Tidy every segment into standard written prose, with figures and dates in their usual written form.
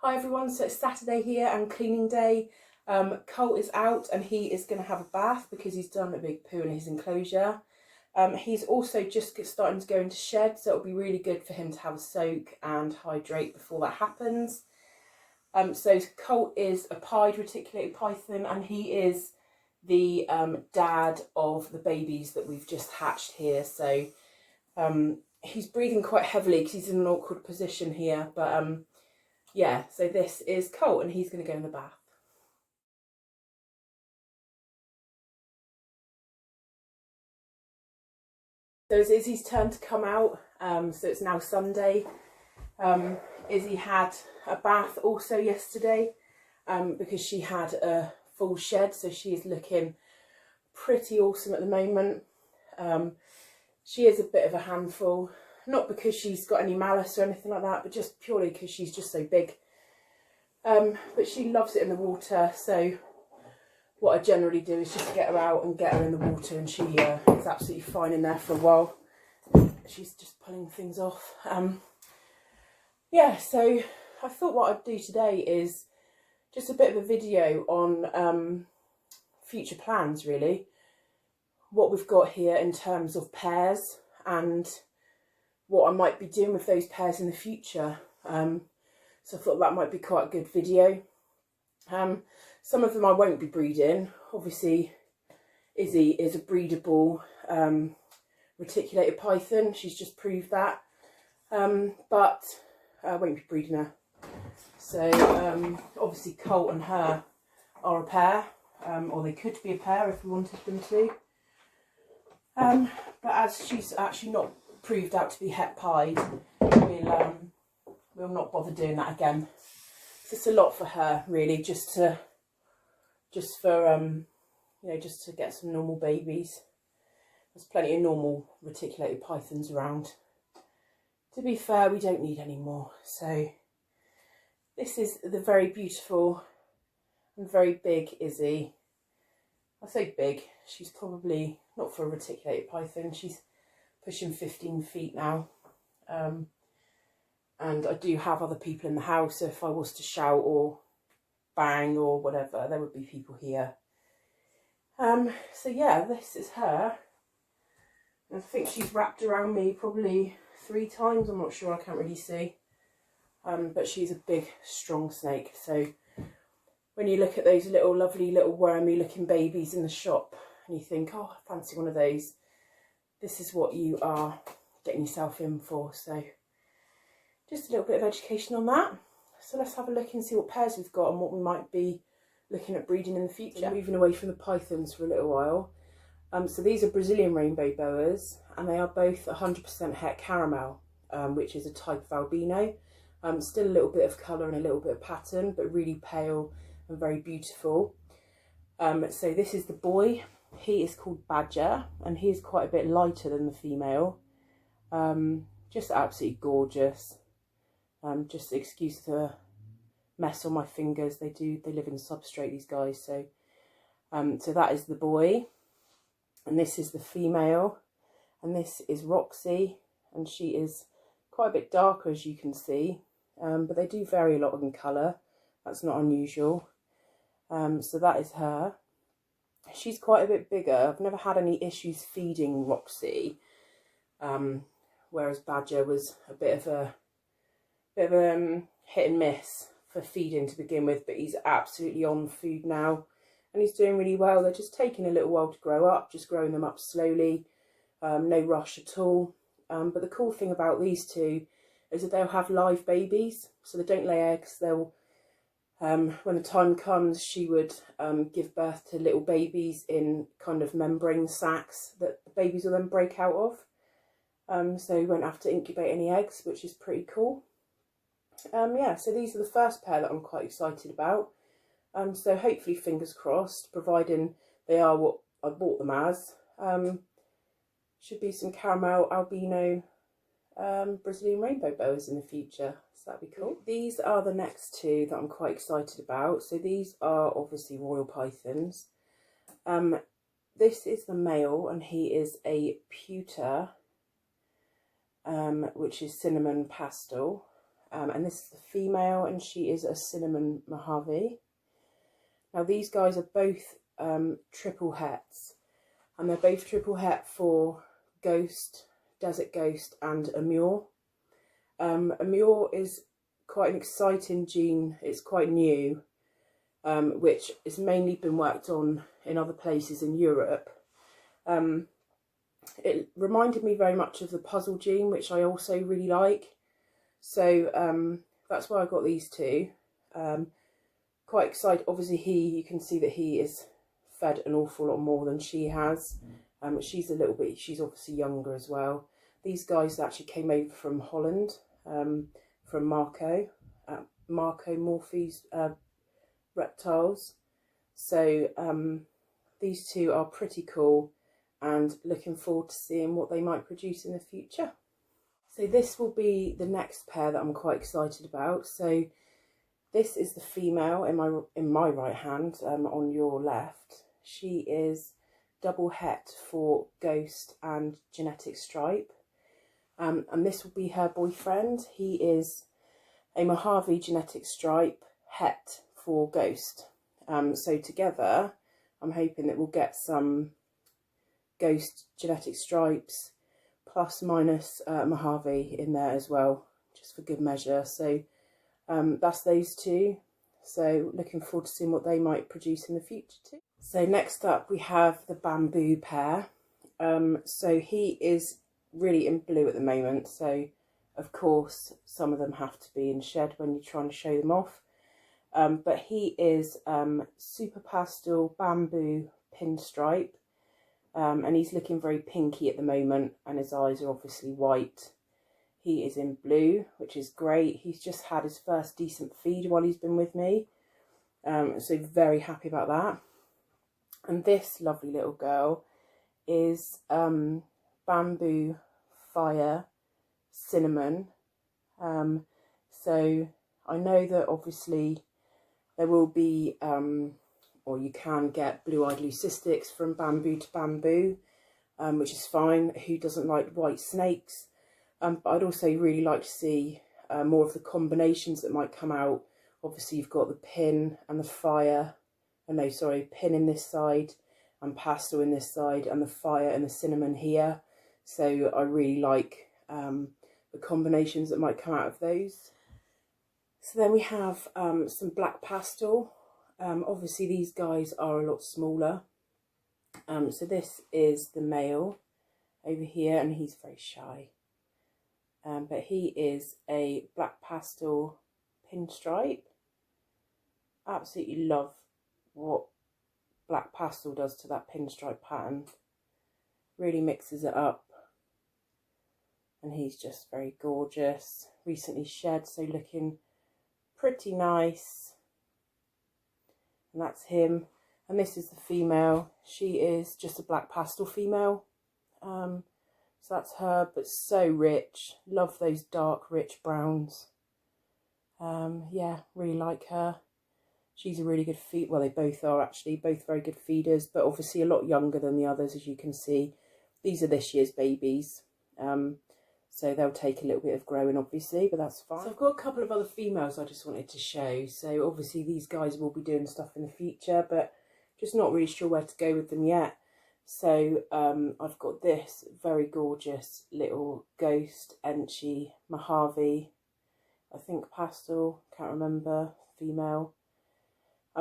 Hi everyone, so it's Saturday here and cleaning day. Colt is out and he is going to have a bath because he's done a big poo in his enclosure. He's also just starting to go into shed, so it'll be really good for him to have a soak and hydrate before that happens. So Colt is a pied reticulated python and he is the dad of the babies that we've just hatched here. So he's breathing quite heavily because he's in an awkward position here, but yeah, so this is Colt and he's going to go in the bath. So it's Izzy's turn to come out, so it's now Sunday. Izzy had a bath also yesterday because she had a full shed, so she is looking pretty awesome at the moment. She is a bit of a handful, not because she's got any malice or anything like that, but just purely because she's just so big. But she loves it in the water, so what I generally do is just get her out and get her in the water, and she is absolutely fine in there for a while. She's just pulling things off. Yeah, so I thought what I'd do today is just a bit of a video on future plans, really. What we've got here in terms of pairs and what I might be doing with those pairs in the future. So I thought that might be quite a good video. Some of them I won't be breeding. Obviously, Izzy is a breedable reticulated python. She's just proved that. But I won't be breeding her. So obviously Colt and her are a pair, or they could be a pair if we wanted them to. But as she's actually not proved out to be het pied, we'll not bother doing that again. It's a lot for her, really, just for you know, just to get some normal babies. There's plenty of normal reticulated pythons around. To be fair, we don't need any more. So this is the very beautiful and very big Izzy. I say big, she's probably, not for a reticulated python, she's pushing 15 feet now. And I do have other people in the house, so if I was to shout or bang or whatever, there would be people here. So yeah, this is her. I think she's wrapped around me probably 3 times, I'm not sure, I can't really see. But she's a big, strong snake. So when you look at those little lovely little wormy looking babies in the shop and you think, oh, I fancy one of those, this is what you are getting yourself in for. So just a little bit of education on that. So let's have a look and see what pairs we've got and what we might be looking at breeding in the future. So moving away from the pythons for a little while. So these are Brazilian rainbow boas, and they are both 100% het caramel, which is a type of albino. Still a little bit of colour and a little bit of pattern, but really pale and very beautiful. So this is the boy. He is called Badger, and he is quite a bit lighter than the female. Just absolutely gorgeous. Just excuse the mess on my fingers. They live in substrate, these guys. So so that is the boy, and this is the female, and this is Roxy, and she is quite a bit darker, as you can see, but they do vary a lot in colour. That's not unusual. So that is her. She's quite a bit bigger. I've never had any issues feeding Roxy, whereas Badger was a bit of a hit and miss for feeding to begin with, but he's absolutely on food now and he's doing really well. They're just taking a little while to grow up, just growing them up slowly, no rush at all. But the cool thing about these two is that they'll have live babies, so they don't lay eggs. They'll when the time comes, she would give birth to little babies in kind of membrane sacs that the babies will then break out of, so you won't have to incubate any eggs, which is pretty cool. Yeah, so these are the first pair that I'm quite excited about. So hopefully, fingers crossed, providing they are what I bought them as, should be some caramel albino Brazilian rainbow boas in the future. So that'd be cool. These are the next two that I'm quite excited about. So these are obviously royal pythons. This is the male, and he is a pewter, which is cinnamon pastel. and this is the female, and she is a cinnamon Mojave. Now these guys are both triple hets, and they're both triple het for Ghost, Desert Ghost and Amur. Amur is quite an exciting gene. It's quite new, which has mainly been worked on in other places in Europe. It reminded me very much of the puzzle gene, which I also really like. So that's why I got these two. Quite excited. Obviously you can see that he is fed an awful lot more than she has. She's obviously younger as well. These guys actually came over from Holland, from Marco Morphy's reptiles. So these two are pretty cool, and looking forward to seeing what they might produce in the future. So this will be the next pair that I'm quite excited about. So this is the female in my right hand, on your left. She is double het for Ghost and Genetic Stripe, and this will be her boyfriend. He is a Mojave Genetic Stripe het for Ghost. So together I'm hoping that we'll get some Ghost Genetic Stripes plus minus Mojave in there as well, just for good measure. So that's those two. So looking forward to seeing what they might produce in the future too. So next up we have the Bamboo pair. So he is really in blue at the moment, so of course some of them have to be in shed when you're trying to show them off. But he is super pastel bamboo pinstripe, and he's looking very pinky at the moment, and his eyes are obviously white. He is in blue, which is great. He's just had his first decent feed while he's been with me, so very happy about that. And this lovely little girl is Bamboo Fire Cinnamon. So I know that obviously there will be, or you can get blue-eyed leucistics from bamboo to bamboo, which is fine. Who doesn't like white snakes? But I'd also really like to see more of the combinations that might come out. Obviously you've got the pin and the fire, pin in this side and pastel in this side, and the fire and the cinnamon here. So I really like the combinations that might come out of those. So then we have some black pastel. Obviously these guys are a lot smaller. So this is the male over here, and he's very shy. But he is a black pastel pinstripe. Absolutely love what black pastel does to that pinstripe pattern. Really mixes it up. And he's just very gorgeous. Recently shed, so looking pretty nice. And that's him. And this is the female. She is just a black pastel female. So that's her, but so rich. Love those dark, rich browns. Yeah, really like her. She's a really good feed. Well, they both are actually, both very good feeders, but obviously a lot younger than the others, as you can see. These are this year's babies. So they'll take a little bit of growing, obviously, but that's fine. So I've got a couple of other females I just wanted to show. So obviously these guys will be doing stuff in the future, but just not really sure where to go with them yet. So I've got this very gorgeous little Ghost Enchi Mojave, I think pastel, can't remember, female.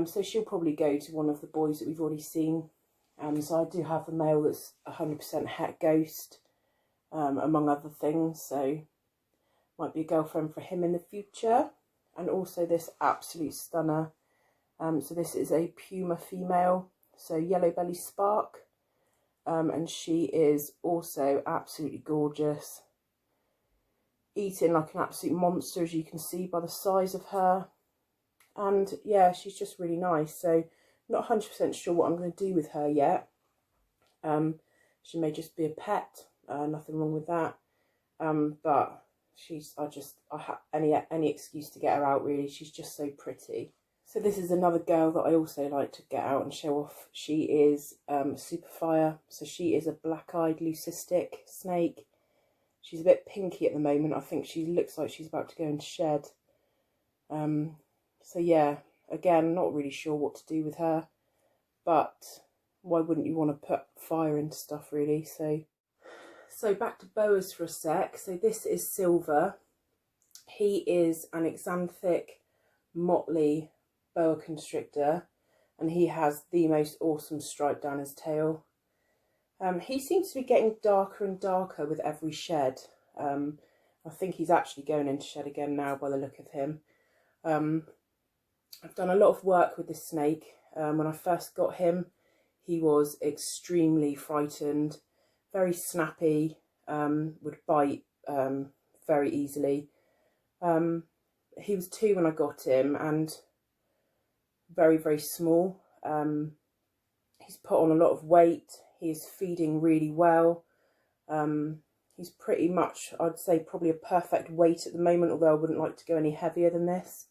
So she'll probably go to one of the boys that we've already seen. So I do have a male that's 100% het Ghost, among other things. So might be a girlfriend for him in the future. And also this absolute stunner. So this is a Puma female, so Yellow Belly Spark. And she is also absolutely gorgeous. Eating like an absolute monster, as you can see by the size of her. And yeah, she's just really nice. So not 100% sure what I'm going to do with her yet. She may just be a pet, nothing wrong with that. But I have any excuse to get her out, really. She's just so pretty. So this is another girl that I also like to get out and show off. She is Superfire. So she is a black-eyed leucistic snake. She's a bit pinky at the moment. I think she looks like she's about to go into shed. So yeah, again, not really sure what to do with her, but why wouldn't you want to put fire into stuff, really? So back to boas for a sec. So this is Silver. He is an exanthic motley boa constrictor, and he has the most awesome stripe down his tail. He seems to be getting darker and darker with every shed. I think he's actually going into shed again now by the look of him. I've done a lot of work with this snake. When I first got him, he was extremely frightened, very snappy, would bite very easily. He was 2 when I got him, and very, very small. He's put on a lot of weight. He's feeding really well. He's pretty much, I'd say, probably a perfect weight at the moment, although I wouldn't like to go any heavier than this.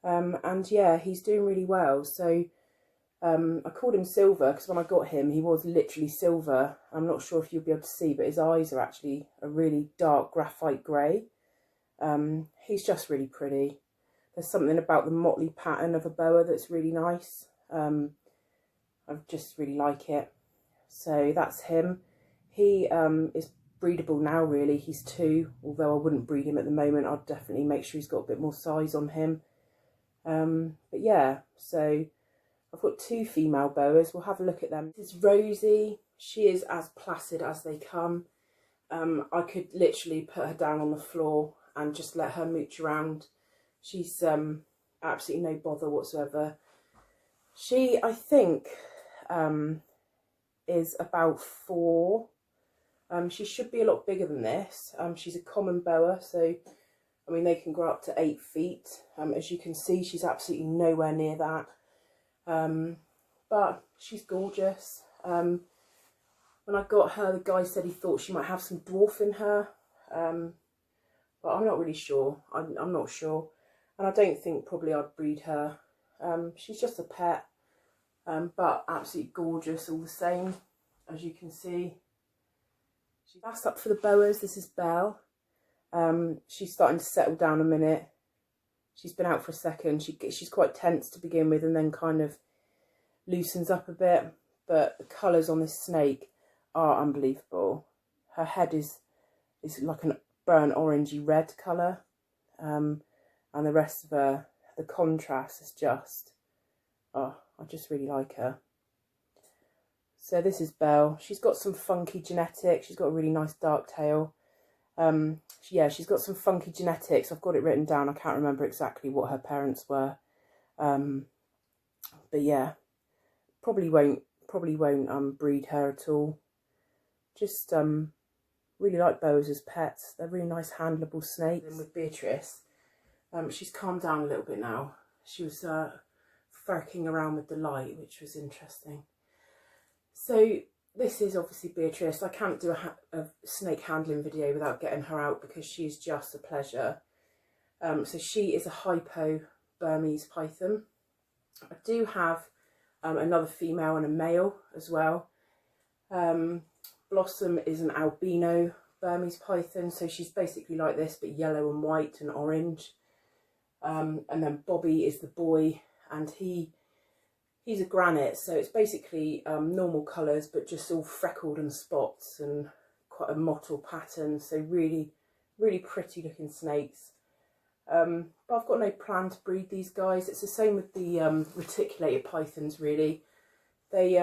And yeah, he's doing really well. So I called him Silver because when I got him, he was literally silver. I'm not sure if you'll be able to see, but his eyes are actually a really dark graphite grey. He's just really pretty. There's something about the motley pattern of a boa that's really nice. I just really like it. So that's him. He is breedable now, really. He's 2, although I wouldn't breed him at the moment. I'd definitely make sure he's got a bit more size on him. But yeah, so I've got 2 female boas. We'll have a look at them. This is Rosie. She is as placid as they come. I could literally put her down on the floor and just let her mooch around. She's absolutely no bother whatsoever. She, I think, is about 4. She should be a lot bigger than this. She's a common boa, so I mean they can grow up to 8 feet. As you can see, she's absolutely nowhere near that. But she's gorgeous. When I got her, the guy said he thought she might have some dwarf in her, but I'm not really sure. I'm not sure, and I don't think probably I'd breed her. She's just a pet, but absolutely gorgeous all the same, as you can see. That's up for the boas. This is Belle. She's starting to settle down a minute. She's been out for a second. She's quite tense to begin with, and then kind of loosens up a bit. But the colours on this snake are unbelievable. Her head is like an burnt orangey red colour, and the rest of her, the contrast is just, oh, I just really like her. So this is Belle. She's got some funky genetics. She's got a really nice dark tail. Yeah, she's got some funky genetics. I've got it written down. I can't remember exactly what her parents were. But yeah, probably won't breed her at all. Just really like boas as pets. They're really nice handleable snakes. And with Beatrice, she's calmed down a little bit now. She was ferking around with the light, which was interesting. So this is obviously Beatrice. I can't do a snake handling video without getting her out because she's just a pleasure. So she is a hypo Burmese python. I do have another female and a male as well. Blossom is an albino Burmese python, so she's basically like this but yellow and white and orange. And then Bobby is the boy, and he's a granite, so it's basically normal colours but just all freckled and spots and quite a mottled pattern, so really, really pretty looking snakes. But I've got no plan to breed these guys. It's the same with the reticulated pythons, really. They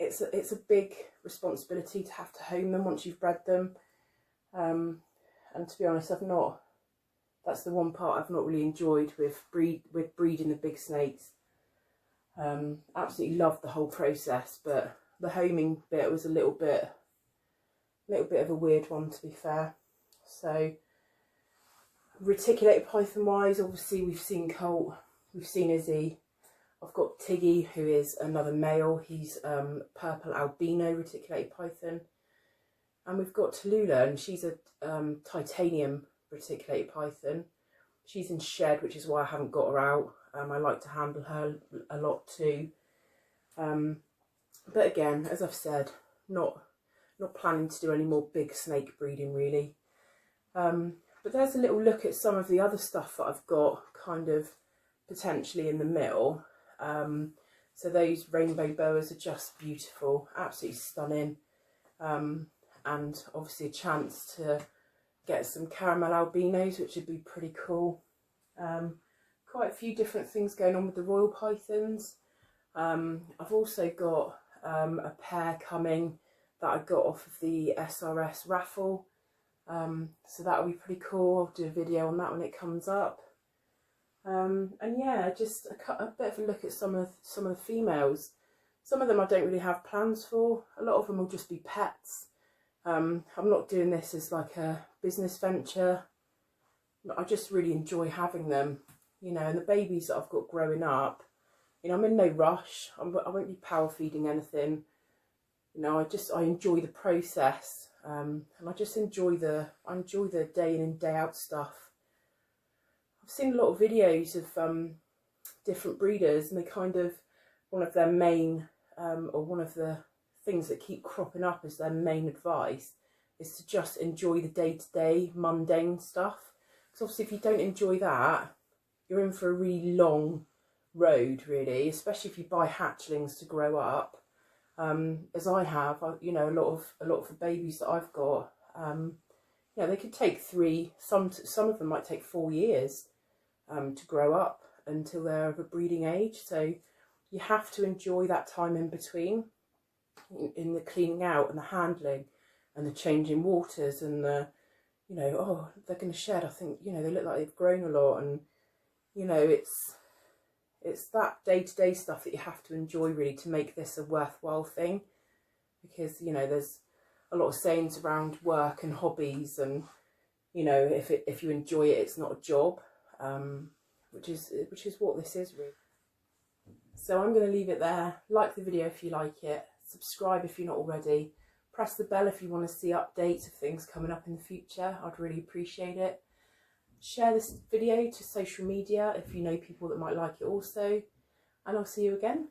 it's a big responsibility to have to home them once you've bred them. And to be honest, that's the one part I've not really enjoyed with breeding the big snakes. Absolutely loved the whole process, but the homing bit was a little bit of a weird one, to be fair. So reticulated python wise, obviously we've seen Colt, we've seen Izzy. I've got Tiggy, who is another male. He's purple albino reticulated python. And we've got Tallulah, and she's a titanium reticulated python. She's in shed, which is why I haven't got her out. I like to handle her a lot too. But again, as I've said, not planning to do any more big snake breeding really. But there's a little look at some of the other stuff that I've got kind of potentially in the mill. So those rainbow boas are just beautiful, absolutely stunning. And obviously a chance to get some caramel albinos, which would be pretty cool. Quite a few different things going on with the royal pythons. I've also got a pair coming that I got off of the SRS raffle. So that'll be pretty cool. I'll do a video on that when it comes up. And yeah, just a bit of a look at some of the females. Some of them I don't really have plans for. A lot of them will just be pets. I'm not doing this as like a business venture. I just really enjoy having them, you know, and the babies that I've got growing up, you know, I'm in no rush. I won't be power feeding anything. You know, I enjoy the process, and I just enjoy the day in and day out stuff. I've seen a lot of videos of different breeders, and they kind of, one of their main, or one of the things that keep cropping up as their main advice is to just enjoy the day-to-day mundane stuff. Because obviously if you don't enjoy that, you're in for a really long road, really, especially if you buy hatchlings to grow up, as I have. You know, a lot of the babies that I've got, you know, they could take some of them might take 4 years to grow up until they're of a breeding age. So you have to enjoy that time in between, in the cleaning out and the handling and the changing waters and the, you know, oh, they're going to shed, I think, you know, they look like they've grown a lot. And, you know, it's that day-to-day stuff that you have to enjoy, really, to make this a worthwhile thing. Because, you know, there's a lot of sayings around work and hobbies, and, you know, if you enjoy it, it's not a job, which is what this is, really. So I'm going to leave it there. Like the video if you like it. Subscribe if you're not already. Press the bell if you want to see updates of things coming up in the future. I'd really appreciate it. Share this video to social media if you know people that might like it also. And I'll see you again.